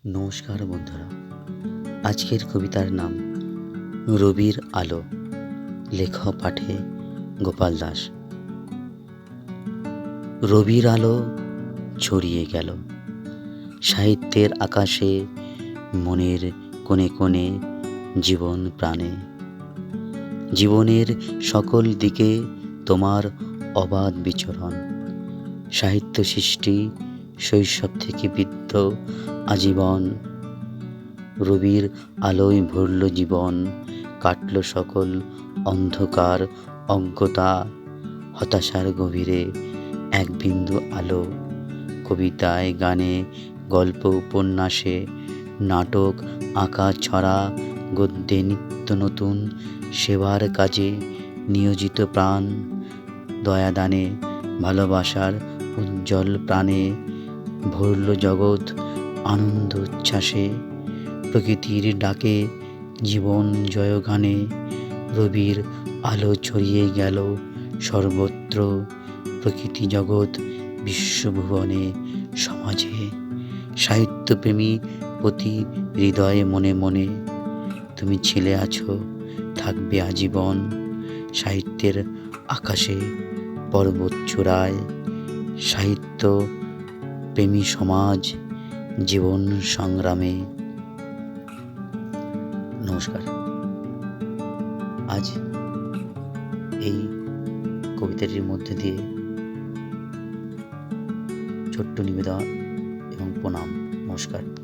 নমস্কার বন্ধুরা, আজকের কবিতার নাম রবির আলো। লেখ পাঠে গোপাল দাস। রবির আলো ছড়িয়ে গেল সাহিত্যের আকাশে, মনের কোণে কোণে, জীবন প্রাণে। জীবনের সকল দিকে তোমার অবাধ বিচরণ। সাহিত্য সৃষ্টি শৈশব থেকে বৃদ্ধ আজীবন। রবির আলোয় ভরল জীবন, কাটল সকল অন্ধকার, অজ্ঞতা, হতাশার গভীরে এক বিন্দু আলো। কবিতায়, গানে, গল্প, উপন্যাসে, নাটক, আঁকা, ছড়া, গদ্যে নিত্য নতুন সেবার কাজে নিয়োজিত প্রাণ। দয়াদানে, ভালোবাসার উজ্জ্বল প্রাণে ভরল জগৎ আনন্দ উচ্ছ্বাসে। প্রকৃতির ডাকে, জীবন জয়গানে রবির আলো ছড়িয়ে গেল সর্বত্র। প্রকৃতি জগৎ বিশ্বভুবনে, সমাজে, সাহিত্যপ্রেমী প্রতি হৃদয়ে মনে মনে। তুমি ছিলে, আছো, থাকবে আজীবন সাহিত্যের আকাশে, পর্বত চূড়ায়। সাহিত্য প্রেমী সমাজ, জীবন সংগ্রামে। নমস্কার। আজ এই কবিতাটির মধ্যে দিয়ে ছোট্ট নিবেদন এবং প্রণাম। নমস্কার।